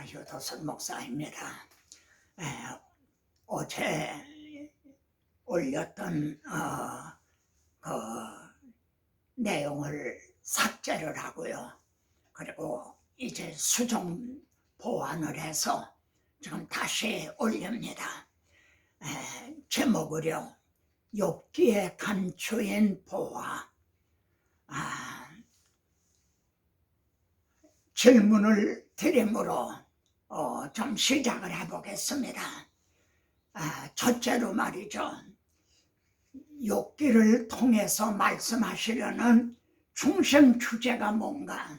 유도선 목사입니다. 어제 올렸던 그 내용을 삭제를 하고요. 그리고 이제 수정 보완을 해서 지금 다시 올립니다. 제목을요, 욥기의 간추인 보화. 질문을 드림으로 좀 시작을 해보겠습니다. 첫째로 말이죠, 욥기를 통해서 말씀하시려는 중심 주제가 뭔가.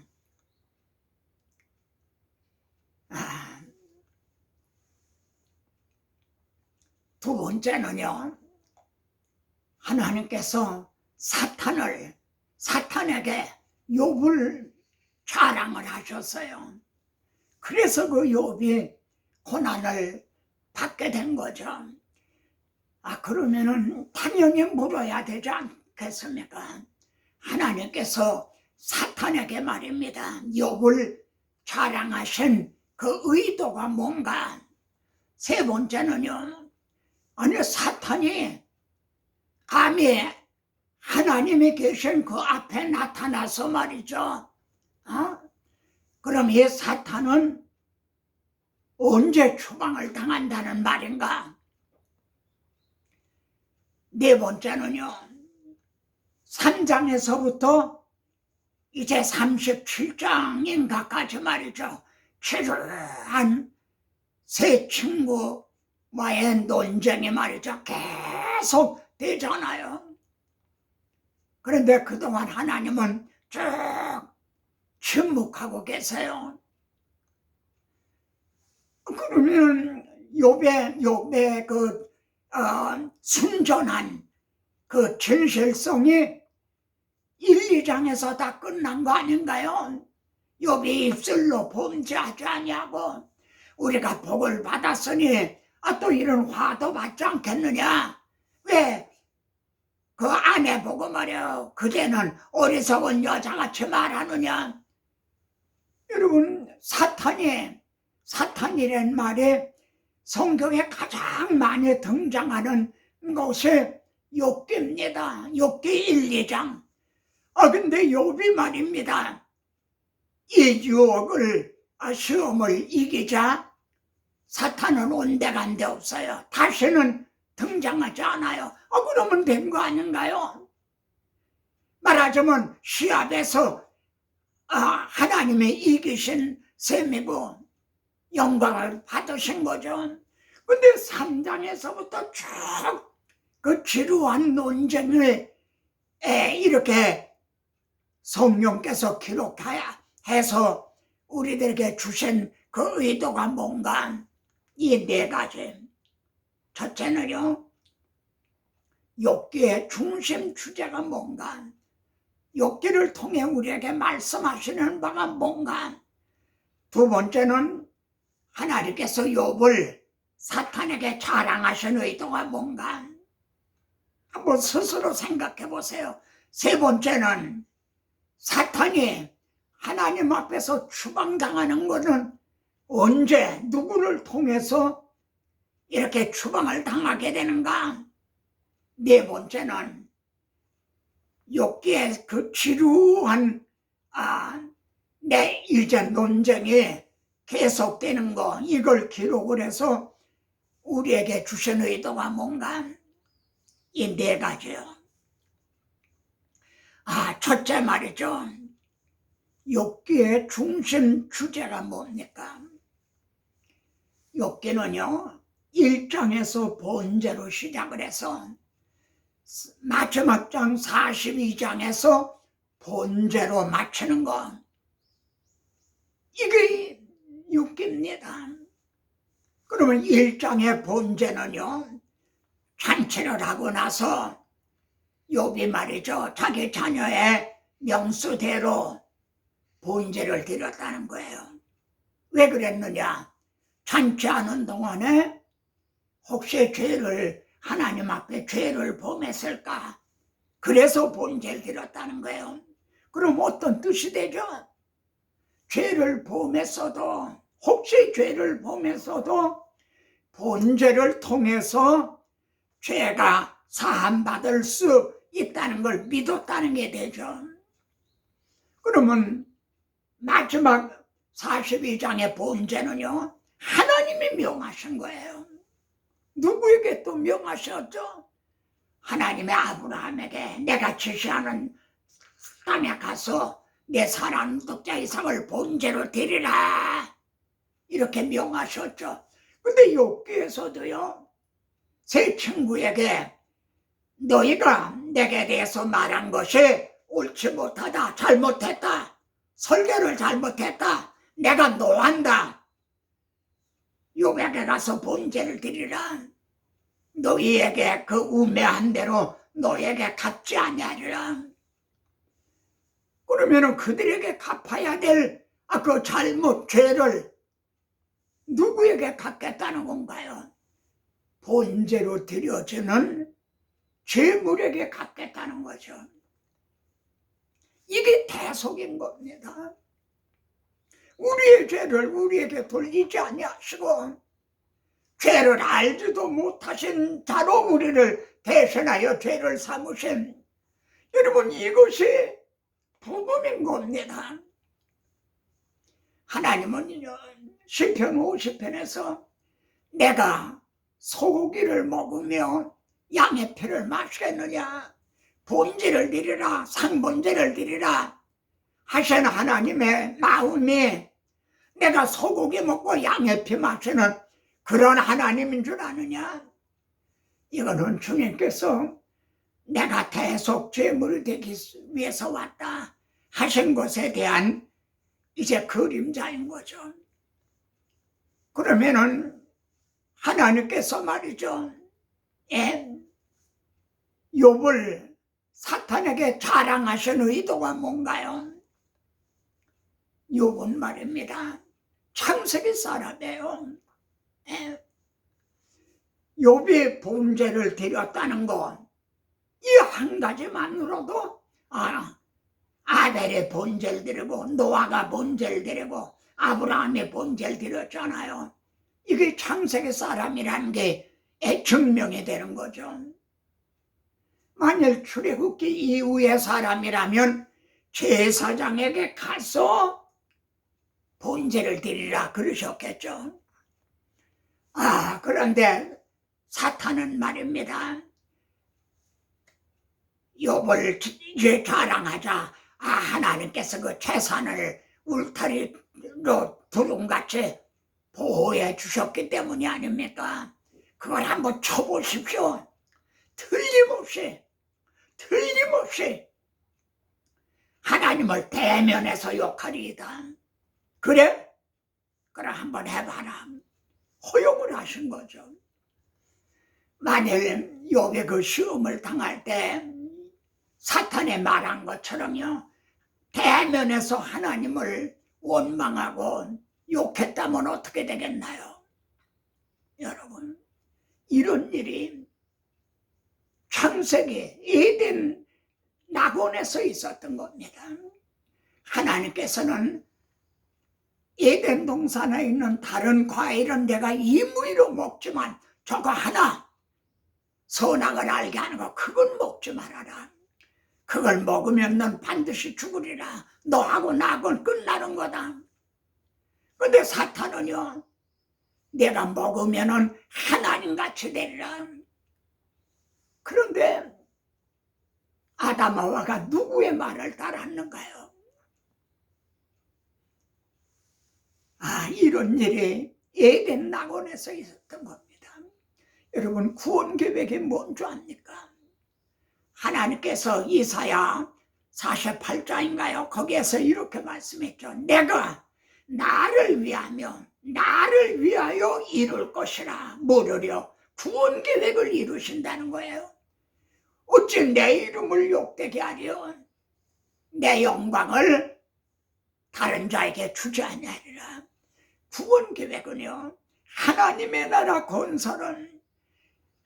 두 번째는요, 하나님께서 사탄에게 욥을 자랑을 하셨어요. 그래서 그 욥이 고난을 받게 된 거죠. 그러면은 당연히 물어야 되지 않겠습니까? 하나님께서 사탄에게 말입니다, 욥을 자랑하신 그 의도가 뭔가. 세 번째는요, 아니 사탄이 감히 하나님이 계신 그 앞에 나타나서 말이죠, 그럼 이 사탄은 언제 추방을 당한다는 말인가? 네 번째는요, 3장에서부터 이제 37장인가까지 말이죠, 치열한 세 친구와의 논쟁이 말이죠, 계속 되잖아요. 그런데 그동안 하나님은 쭉 침묵하고 계세요. 그러면 욥의 그 순전한 그 진실성이 1, 2장에서 다 끝난 거 아닌가요? 욥이 입술로 범죄하지 아니하고 우리가 복을 받았으니 또 이런 화도 받지 않겠느냐? 왜 그 아내 보고 말이야, 그대는 어리석은 여자같이 말하느냐? 여러분, 사탄이란 말이 성경에 가장 많이 등장하는 것이 욥기입니다. 욥기 1, 2장. 근데 욥이 말입니다, 이 유혹을, 시험을 이기자 사탄은 온데간데 없어요. 다시는 등장하지 않아요. 그러면 된 거 아닌가요? 말하자면 시합에서 하나님이 이기신 셈이고 영광을 받으신 거죠. 근데 3장에서부터 쭉 그 지루한 논쟁을 이렇게 성령께서 기록해서 우리들에게 주신 그 의도가 뭔가. 이 네 가지. 첫째는요, 욥기의 중심 주제가 뭔가, 욥기를 통해 우리에게 말씀하시는 바가 뭔가. 두 번째는 하나님께서 욥을 사탄에게 자랑하신 의도가 뭔가. 한번 스스로 생각해 보세요. 세 번째는 사탄이 하나님 앞에서 추방당하는 것은 언제, 누구를 통해서 이렇게 추방을 당하게 되는가? 네 번째는 욥기의 그 지루한 내 이전 논쟁이 계속되는 거, 이걸 기록을 해서 우리에게 주신 의도가 뭔가. 이 네 가지요. 첫째 말이죠, 욥기의 중심 주제가 뭡니까? 욥기는요, 1장에서 번제로 시작을 해서 마지막 장 42장에서 번제로 마치는 거, 이게 욥기입니다. 그러면 1장의 번제는요, 잔치를 하고 나서 욥이 말이죠, 자기 자녀의 명수대로 번제를 드렸다는 거예요. 왜 그랬느냐? 잔치하는 동안에 혹시 하나님 앞에 죄를 범했을까? 그래서 번제를 드렸다는 거예요. 그럼 어떤 뜻이 되죠? 죄를 범했어도 혹시 죄를 보면서도 본죄를 통해서 죄가 사함받을 수 있다는 걸 믿었다는 게 되죠. 그러면 마지막 42장의 본죄는요, 하나님이 명하신 거예요. 누구에게 또 명하셨죠? 하나님의 아브라함에게 내가 지시하는 땅에 가서 내 사랑 독자 이삭을 본죄로 드리라, 이렇게 명하셨죠. 근데 욥기에서도요, 세 친구에게 너희가 내게 대해서 말한 것이 옳지 못하다, 잘못했다, 설교를 잘못했다, 내가 노한다, 욥에게 가서 본죄를 드리라, 너희에게 그 우매한 대로 너희에게 갚지 아니하리라. 그러면은 그들에게 갚아야 될 그 잘못, 죄를 누구에게 갚겠다는 건가요? 본죄로 드려지는 제물에게 갚겠다는 거죠. 이게 대속인 겁니다. 우리의 죄를 우리에게 돌리지 아니하시고 죄를 알지도 못하신 자로 우리를 대신하여 죄를 삼으신, 여러분, 이것이 복음인 겁니다. 하나님은 시편 50편에서 내가 소고기를 먹으며 양의 피를 마시겠느냐, 본질을 드리라, 상본질을 드리라 하신 하나님의 마음이 내가 소고기 먹고 양의 피 마시는 그런 하나님인 줄 아느냐? 이거는 주님께서 내가 대속 제물이 되기 위해서 왔다 하신 것에 대한 이제 그림자인 거죠. 그러면은 하나님께서 말이죠, 욥을 사탄에게 자랑하신 의도가 뭔가요? 욥은 말입니다, 창세기 사람이에요. 욥이 본죄를 드렸다는 거, 이 한 가지만으로도 아벨의 본죄를 드리고 노아가 본죄를 드리고 아브라함의 본죄를 드렸잖아요. 이게 창세기 사람이라는 게 증명이 되는 거죠. 만일 출애굽기 이후의 사람이라면 제사장에게 가서 본죄를 드리라 그러셨겠죠. 그런데 사탄은 말입니다, 욥을 이제 자랑하자, 하나님께서 그 재산을 울타리로 두lum같이 보호해 주셨기 때문이 아닙니까? 그걸 한번 쳐보십시오. 틀림없이 하나님을 대면해서 욕하리이다. 그래? 그럼 한번 해봐라. 허용을 하신 거죠. 만일 욥이 그 시험을 당할 때 사탄이 말한 것처럼요, 대면에서 하나님을 원망하고 욕했다면 어떻게 되겠나요? 여러분, 이런 일이 창세기 에덴 낙원에서 있었던 겁니다. 하나님께서는 에덴 동산에 있는 다른 과일은 내가 임의로 먹지만 저거 하나, 선악을 알게 하는 거, 그건 먹지 말아라. 그걸 먹으면 넌 반드시 죽으리라. 너하고 나하고는 끝나는 거다. 근데 사탄은요, 내가 먹으면은 하나님같이 되리라. 그런데 아담하와가 누구의 말을 따랐는가요? 이런 일이 에덴 낙원에서 있었던 겁니다. 여러분, 구원 계획이 뭔 줄 압니까? 하나님께서 이사야 48장인가요? 거기에서 이렇게 말씀했죠. 내가 나를 위하여 이룰 것이라. 뭐를요? 구원 계획을 이루신다는 거예요. 어찌 내 이름을 욕되게 하려? 내 영광을 다른 자에게 주지 아니하리라. 구원 계획은요, 하나님의 나라 건설은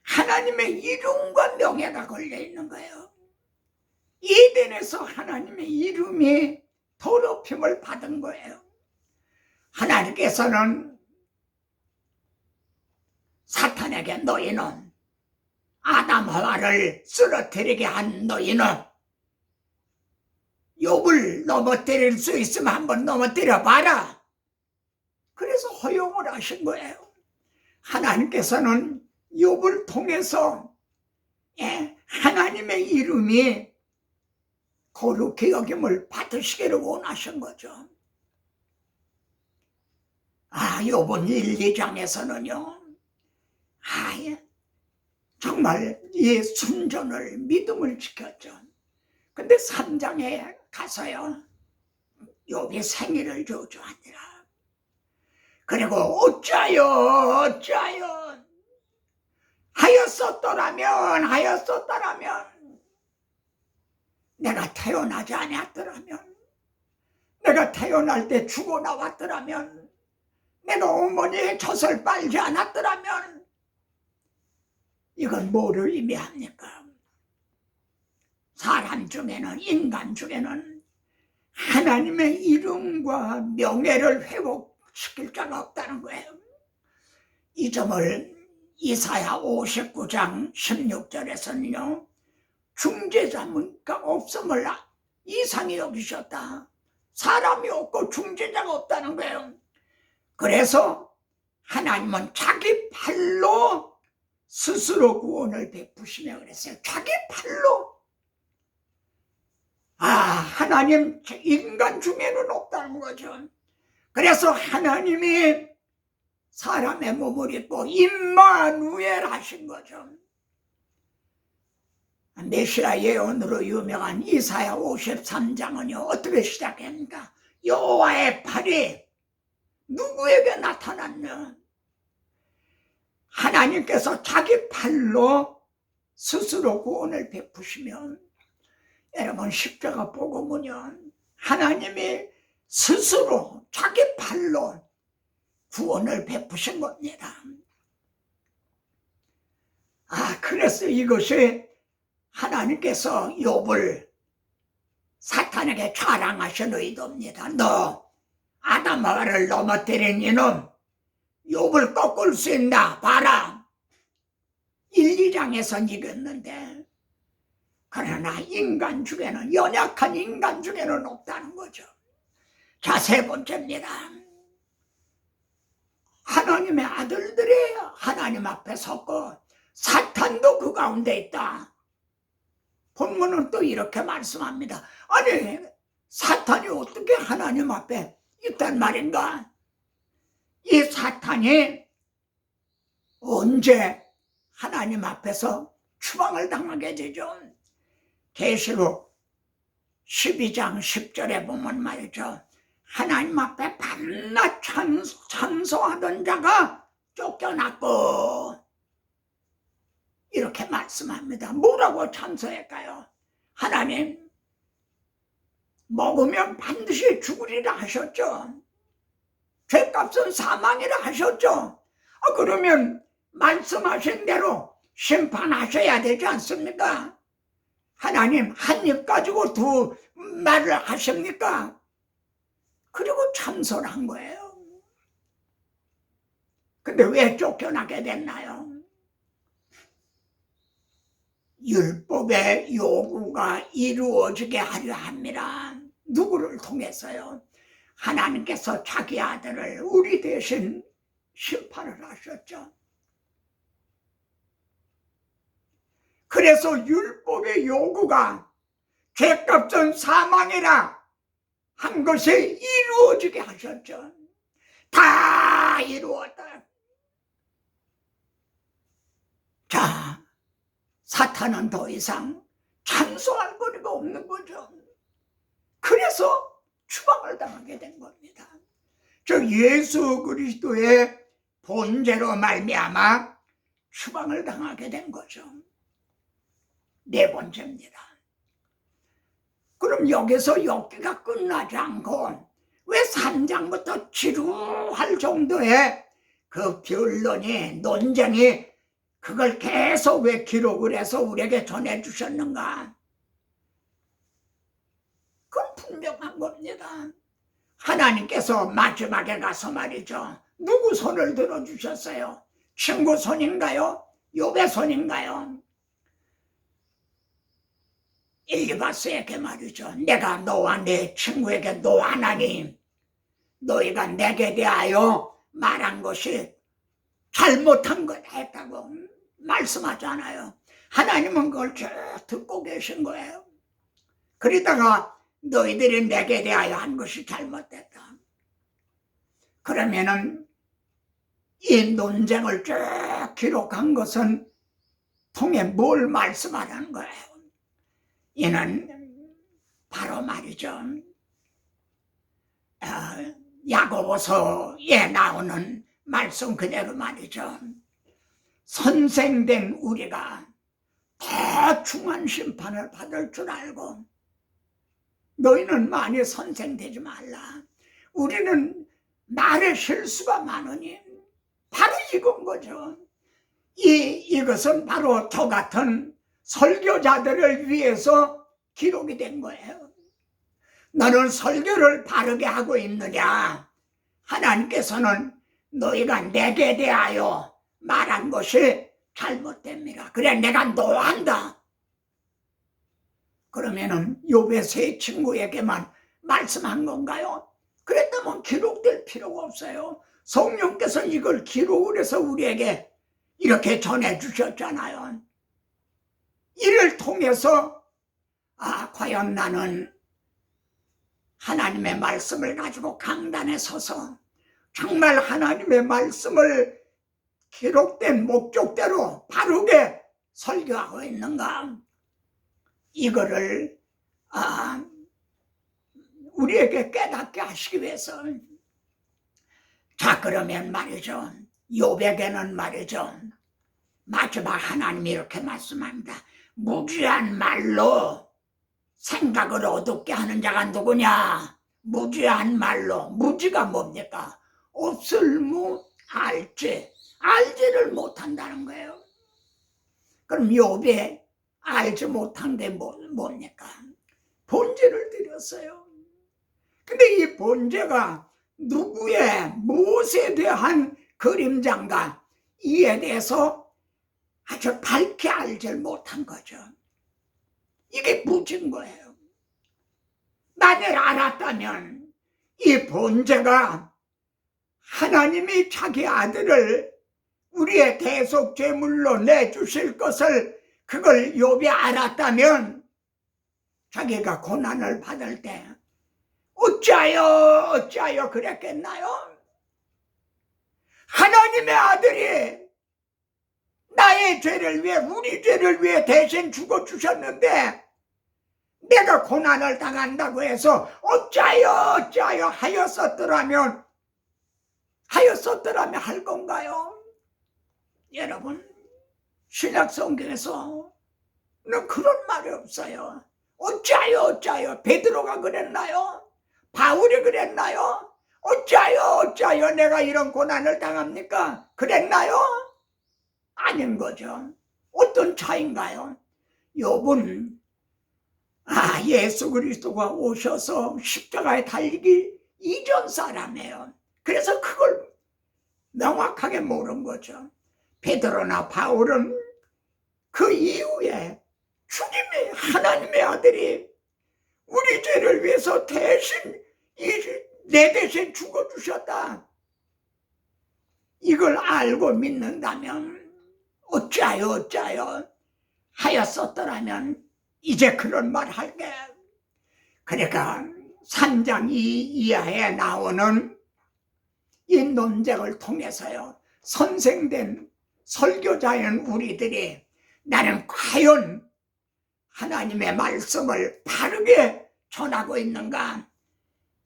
하나님의 이름과 명예가 걸려 있는 거예요. 에덴에서 하나님의 이름이 더럽힘을 받은 거예요. 하나님께서는 사탄에게 너희는 아담 하와를 쓰러뜨리게 한 너희는 욥을 넘어뜨릴 수 있으면 한번 넘어뜨려 봐라. 그래서 허용을 하신 거예요. 하나님께서는 욥을 통해서 하나님의 이름이 거룩히 여김을 받으시기를 원하신 거죠. 욥은 1, 2장에서는요. 정말 이 순전을 믿음을 지켰죠. 근데 3장에 가서요. 욥이 생일을 저주하니라. 그리고 어찌하여 하였었더라면 내가 태어나지 않았더라면, 내가 태어날 때 죽어 나왔더라면, 내가 어머니의 젖을 빨지 않았더라면, 이건 뭐를 의미합니까? 사람 중에는, 인간 중에는 하나님의 이름과 명예를 회복시킬 자가 없다는 거예요. 이 점을 이사야 59장 16절에서는요. 중재자가 없음을 이상히 여기셨다. 사람이 없고 중재자가 없다는 거예요. 그래서 하나님은 자기 팔로 스스로 구원을 베푸시며 그랬어요. 자기 팔로. 하나님 인간 중에는 없다는 거죠. 그래서 하나님이 사람의 몸을 입고 임마누엘 하신 거죠. 메시아 예언으로 유명한 이사야 53장은요. 어떻게 시작합니까? 여호와의 팔이 누구에게 나타났냐? 하나님께서 자기 팔로 스스로 구원을 베푸시면, 여러분 십자가 보고 보면 하나님이 스스로 자기 팔로 구원을 베푸신 겁니다. 그래서 이것이 하나님께서 욥을 사탄에게 자랑하신 의도입니다. 너 아담 하와를 넘어뜨린 이는 욥을 꺾을 수 있나 봐라. 1, 2장에선 이겼는데, 그러나 인간 중에는, 연약한 인간 중에는 없다는 거죠. 자, 세 번째입니다. 하나님의 아들들이 하나님 앞에 섰고 사탄도 그 가운데 있다. 본문은 또 이렇게 말씀합니다. 아니, 사탄이 어떻게 하나님 앞에 있단 말인가? 이 사탄이 언제 하나님 앞에서 추방을 당하게 되죠? 계시록 12장 10절에 보면 말이죠. 하나님 앞에 밤낮 찬송하던 자가 쫓겨났고, 이렇게 말씀합니다. 뭐라고 찬송할까요? 하나님, 먹으면 반드시 죽으리라 하셨죠. 죄값은 사망이라 하셨죠. 그러면 말씀하신 대로 심판하셔야 되지 않습니까? 하나님 한 입 가지고 두 말을 하십니까? 그리고 참선한 거예요. 근데 왜 쫓겨나게 됐나요? 율법의 요구가 이루어지게 하려 합니다. 누구를 통해서요? 하나님께서 자기 아들을 우리 대신 심판을 하셨죠. 그래서 율법의 요구가 죄값은 사망이라 한 것이 이루어지게 하셨죠. 다 이루었다. 자, 사탄은 더 이상 참소할 거리가 없는 거죠. 그래서 추방을 당하게 된 겁니다. 즉 예수 그리스도의 본죄로 말미암아 추방을 당하게 된 거죠. 네 번째입니다. 그럼 여기서 욥기가 끝나지 않고 왜 3장부터 지루할 정도의 그 변론이, 논쟁이, 그걸 계속 왜 기록을 해서 우리에게 전해주셨는가? 그건 분명한 겁니다. 하나님께서 마지막에 가서 말이죠, 누구 손을 들어주셨어요? 친구 손인가요? 욥의 손인가요? 엘리바스에게 말이죠, 내가 너와 내 친구에게 노하나니 너희가 내게 대하여 말한 것이 잘못한 거다 했다고 말씀하잖아요. 하나님은 그걸 쭉 듣고 계신 거예요. 그러다가 너희들이 내게 대하여 한 것이 잘못됐다. 그러면은 이 논쟁을 쭉 기록한 것은 통해 뭘 말씀하라는 거예요? 이는 바로 말이죠, 야고보서에 나오는 말씀 그대로 말이죠. 선생된 우리가 더 중한 심판을 받을 줄 알고 너희는 많이 선생되지 말라. 우리는 말에 실수가 많으니 바로 이건 거죠. 이것은 바로 저 같은 설교자들을 위해서 기록이 된 거예요. 너는 설교를 바르게 하고 있느냐? 하나님께서는 너희가 내게 대하여 말한 것이 잘못됩니다. 그래 내가 노한다. 그러면은 욥의 세 친구에게만 말씀한 건가요? 그랬다면 기록될 필요가 없어요. 성령께서 이걸 기록을 해서 우리에게 이렇게 전해주셨잖아요. 이를 통해서 과연 나는 하나님의 말씀을 가지고 강단에 서서 정말 하나님의 말씀을 기록된 목적대로 바르게 설교하고 있는가? 이거를 우리에게 깨닫게 하시기 위해서. 자, 그러면 말이죠, 욥에게는 말이죠, 마지막 하나님이 이렇게 말씀합니다. 무지한 말로 생각을 어둡게 하는 자가 누구냐? 무지한 말로. 무지가 뭡니까? 없을무 알지. 알지를 못한다는 거예요. 그럼 욥이 알지 못한 게 뭡니까? 번제를 드렸어요. 근데 이 번제가 누구의 무엇에 대한 그림자인가, 이에 대해서 아주 밝게 알지 못한 거죠. 이게 무지인 거예요. 만일 알았다면 이 번제가 하나님이 자기 아들을 우리의 대속 제물로 내주실 것을 그걸 욥이 알았다면 자기가 고난을 받을 때 어찌하여 그랬겠나요? 하나님의 아들이 나의 죄를 위해, 우리 죄를 위해 대신 죽어주셨는데 내가 고난을 당한다고 해서 어찌하여 하였었더라면 할 건가요? 여러분, 신약 성경에서는 그런 말이 없어요. 어찌하여 베드로가 그랬나요? 바울이 그랬나요? 어찌하여 내가 이런 고난을 당합니까? 그랬나요? 아닌 거죠. 어떤 차이인가요? 욥은 예수 그리스도가 오셔서 십자가에 달리기 이전 사람이에요. 그래서 그걸 명확하게 모른 거죠. 베드로나 바울은 그 이후에 주님이, 하나님의 아들이 우리 죄를 위해서 대신 내 대신 죽어주셨다, 이걸 알고 믿는다면 어찌하여 하였었더라면 이제 그런 말 할게. 그러니까 3장 이하에 나오는 이 논쟁을 통해서요, 선생된 설교자인 우리들이 나는 과연 하나님의 말씀을 바르게 전하고 있는가,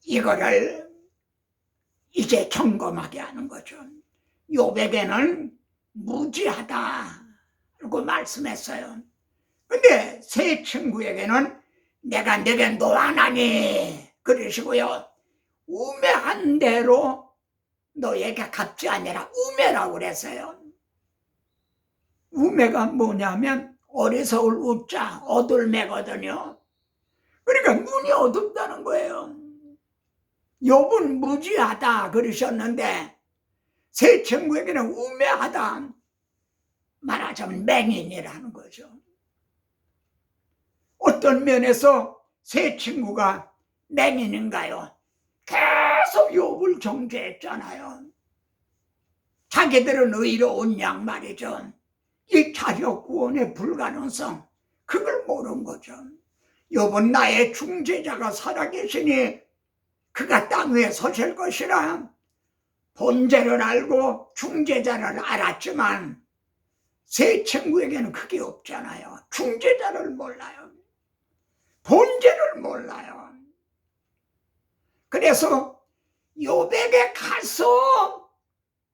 이거를 이제 점검하게 하는 거죠. 욥에게는 무지하다고 말씀했어요. 근데 세 친구에게는 내가 내게 노하나니 그러시고요, 우매한 대로 너에게 갚지 아니라 우매라고 그랬어요. 우매가 뭐냐면 어리석을 웃자, 어둘매거든요. 그러니까 눈이 어둡다는 거예요. 욥은 무지하다 그러셨는데 세 친구에게는 우매하다, 말하자면 맹인이라는 거죠. 어떤 면에서 세 친구가 맹인인가요? 계속 욥을 정죄했잖아요. 자기들은 의로운 양 말이죠. 이 자력 구원의 불가능성, 그걸 모른 거죠. 욥은 나의 중재자가 살아계시니 그가 땅 위에 서실 것이라 본제를 알고 중재자를 알았지만 세 친구에게는 그게 없잖아요. 중재자를 몰라요. 본제를 몰라요. 그래서 욥에게 가서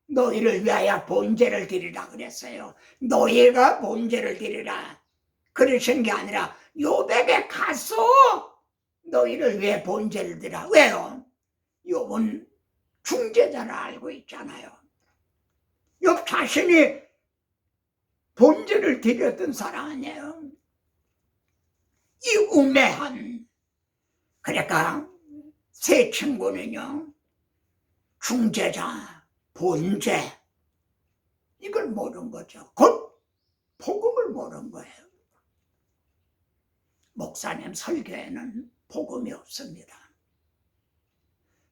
너희를 위하여 본제를 드리라 그랬어요. 너희가 본제를 드리라 그러신 게 아니라 욥에게 가서 너희를 위해 본제를 드리라. 왜요? 욥은 중재자를 알고 있잖아요. 욥 자신이 본제를 드렸던 사람 아니에요. 이 우매한, 그러니까 세 친구는요, 중재자, 본제, 이걸 모른 거죠. 곧 복음을 모른 거예요. 목사님 설교에는 복음이 없습니다.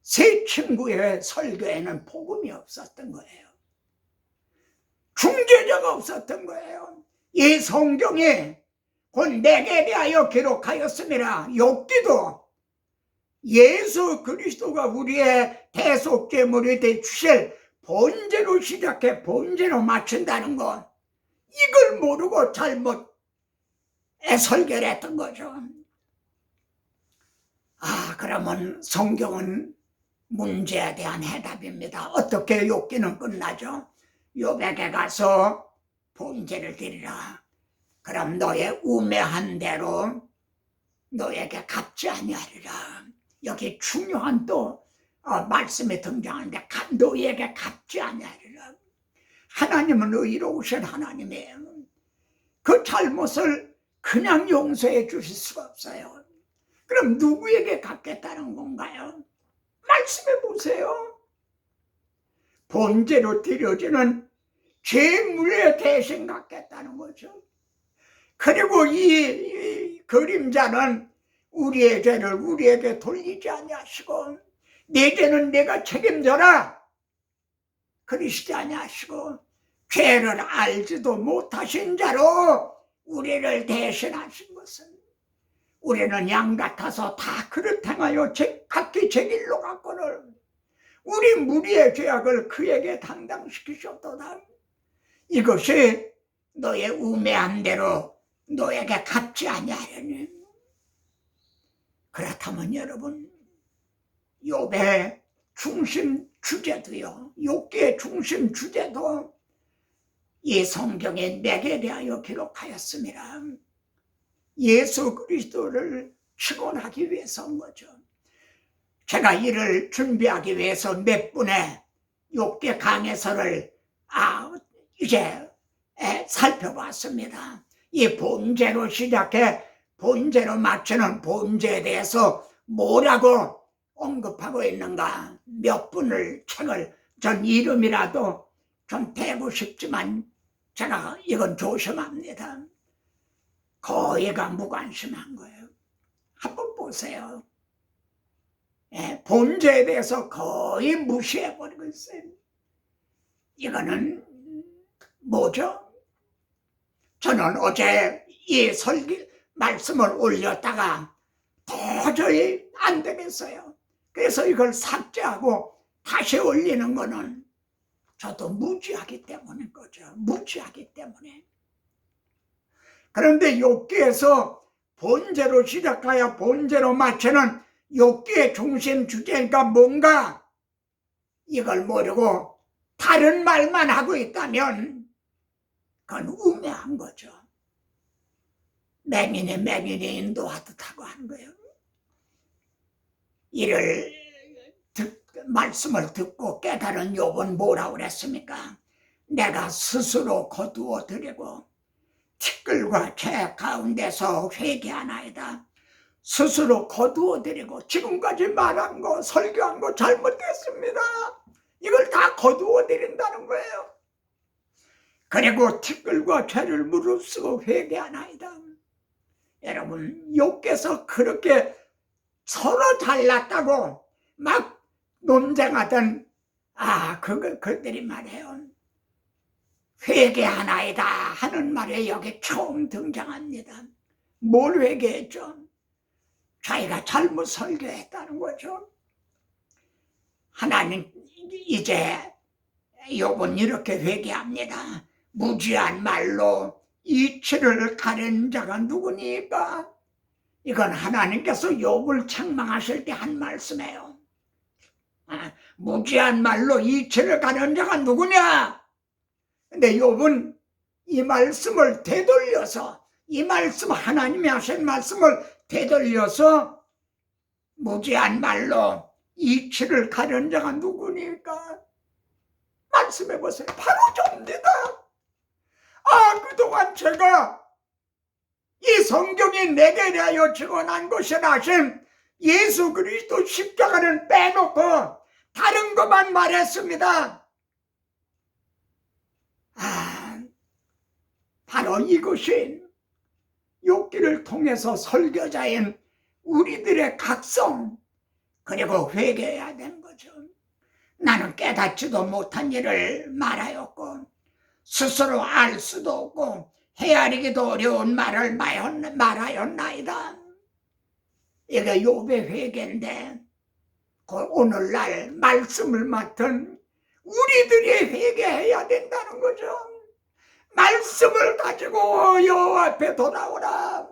세 친구의 설교에는 복음이 없었던 거예요. 중재자가 없었던 거예요. 이 성경에 곧 내게 대하여 기록하였습니다. 욥기도 예수 그리스도가 우리의 대속제물이 되주실 본제로 시작해 본제로 마친다는 것, 이걸 모르고 잘못 설교를 했던 거죠. 그러면 성경은 문제에 대한 해답입니다. 어떻게 욥기는 끝나죠? 욥에게 가서 본제를 드리라. 그럼 너의 우매한 대로 너에게 갚지 아니하리라. 여기 중요한 또 말씀이 등장하는데 너에게 갚지 아니하리라. 하나님은 의로우신 하나님이에요. 그 잘못을 그냥 용서해 주실 수가 없어요. 그럼 누구에게 갚겠다는 건가요? 말씀해 보세요. 본제로 드려지는 제물에 대신 갚겠다는 거죠. 그리고 이 그림자는 우리의 죄를 우리에게 돌리지 아니하시고 내 죄는 내가 책임져라 그러시지 아니하시고 죄를 알지도 못하신 자로 우리를 대신하신 것은, 우리는 양 같아서 다 그릇 행하여 각기 제 길로 갔거늘 우리 무리의 죄악을 그에게 담당시키셨도다. 이것이 너의 우매한 대로 너에게 갚지 아니하려니. 그렇다면 여러분, 욥의 중심 주제도요, 욥기의 중심 주제도 이 성경에 내게 대하여 기록하였습니다. 예수 그리스도를 축원하기 위해서인 거죠. 제가 이를 준비하기 위해서 몇 분의 욥기 강해서를 이제 살펴봤습니다. 이 본제로 시작해 본제로 마치는 본제에 대해서 뭐라고 언급하고 있는가, 몇 분을 책을 전 이름이라도 좀 대고 싶지만 제가 이건 조심합니다. 거의가 무관심한 거예요. 한번 보세요. 본제에 대해서 거의 무시해버리고 있어요. 이거는 뭐죠? 저는 어제 이 말씀을 올렸다가 도저히 안 되겠어요. 그래서 이걸 삭제하고 다시 올리는 거는 저도 무지하기 때문인 거죠. 무지하기 때문에. 그런데 욥기에서 본제로 시작하여 본제로 마치는 욥기의 중심 주제가 뭔가, 이걸 모르고 다른 말만 하고 있다면 그건 우매한 거죠. 맹인이 인도하듯 하고 하는 거예요. 이를 말씀을 듣고 깨달은 욥은 뭐라고 그랬습니까? 내가 스스로 거두어 드리고 티끌과 재 가운데서 회개하나이다. 스스로 거두어드리고 지금까지 말한 거 설교한 거 잘못됐습니다. 이걸 다 거두어드린다는 거예요. 그리고 티끌과 죄를 무릅쓰고 회개하나이다. 여러분, 욥께서 그렇게 서로 잘났다고 막 논쟁하던 그들이 말해요. 회개하나이다 하는 말에 여기 처음 등장합니다. 뭘 회개했죠? 자기가 잘못 설교했다는 거죠. 하나님, 이제 욥은 이렇게 회개합니다. 무지한 말로 이치를 가른 자가 누구니까? 이건 하나님께서 욥을 책망하실 때 한 말씀이에요. 무지한 말로 이치를 가른 자가 누구냐? 근데 욥은 이 말씀을 되돌려서, 이 말씀, 하나님이 하신 말씀을 되돌려서 무지한 말로 이치를 가른 자가 누구니까? 말씀해 보세요. 바로 접니다. 그동안 제가 이 성경이 내게 대하여 증언한 것이라 하신 예수 그리스도 십자가를 빼놓고 다른 것만 말했습니다. 바로 이것이 욥기를 통해서 설교자인 우리들의 각성, 그리고 회개해야 되는 거죠. 나는 깨닫지도 못한 일을 말하였고 스스로 알 수도 없고 헤아리기도 어려운 말을 말하였나이다. 이게 욥의 회개인데, 오늘날 말씀을 맡은 우리들이 회개해야 된다는 거죠. 말씀을 가지고 여호와 앞에 돌아오라.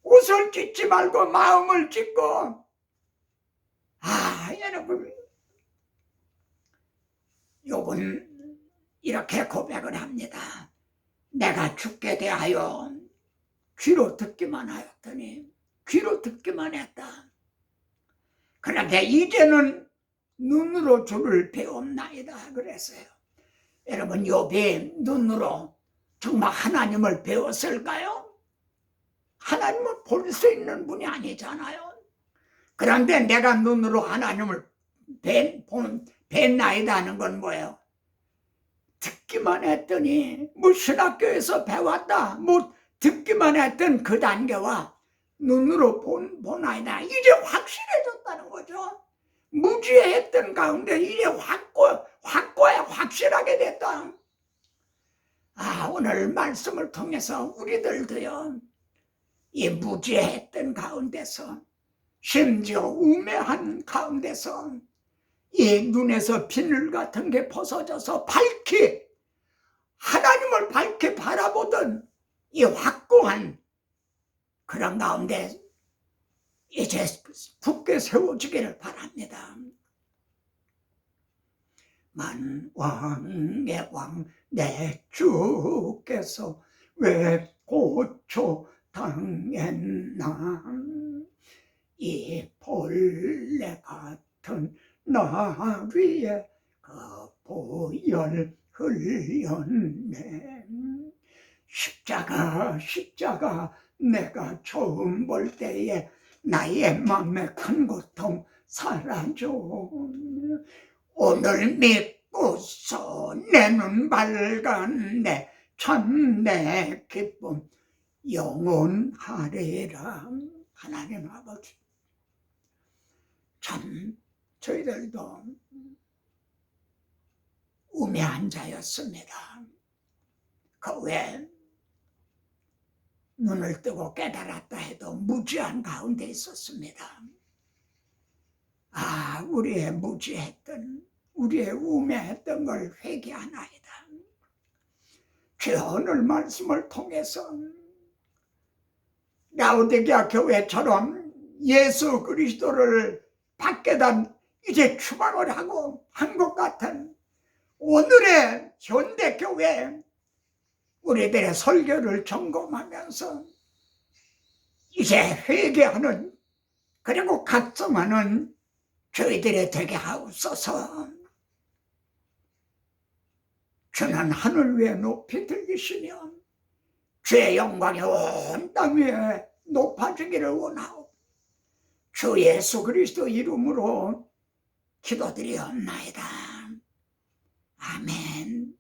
옷을 찢지 말고 마음을 찢고. 여러분, 욥은 이렇게 고백을 합니다. 내가 죽게 대하여 귀로 듣기만 하였더니 귀로 듣기만 했다. 그런데 이제는 눈으로 주를 배웠나이다 그랬어요. 여러분, 욥이 눈으로 정말 하나님을 배웠을까요? 하나님을 볼 수 있는 분이 아니잖아요. 그런데 내가 눈으로 하나님을 뵀나이다 하는 건 뭐예요? 듣기만 했더니, 신학교에서 배웠다, 듣기만 했던 그 단계와 눈으로 보나이다, 이제 확실해졌다는 거죠. 무지했던 가운데 이제 확실하게 됐다. 오늘 말씀을 통해서 우리들도요, 이 무지했던 가운데서, 심지어 우매한 가운데서 이 눈에서 비늘 같은 게 벗어져서 하나님을 밝게 바라보던 이 확고한 그런 가운데 이제 굳게 세워지기를 바랍니다. 만왕의 왕 내 주께서 왜 고초 당했나? 이 벌레 같은 나 위에 그 보혈 흘렸네. 십자가 내가 처음 볼 때에 나의 마음의 큰 고통 사라져. 오늘 믿고서 내 눈 밝았네. 참 내 기쁨 영원하리라. 하나님 아버지, 참 저희들도 우매한 자였습니다. 그 외에 눈을 뜨고 깨달았다 해도 무지한 가운데 있었습니다. 우리의 무지했던, 우리의 우매했던 걸 회개하나이다. 주여, 오늘 말씀을 통해서 라오디게아 교회처럼 예수 그리스도를 받게단 이제 추방을 하고 한 것 같은 오늘의 현대교회, 우리들의 설교를 점검하면서 이제 회개하는, 그리고 각성하는 저희들이 되게 하옵소서. 주는 하늘 위에 높이 들리시며 주의 영광이 온 땅 위에 높아지기를 원하오. 주 예수 그리스도 이름으로 기도드리옵나이다. 아멘.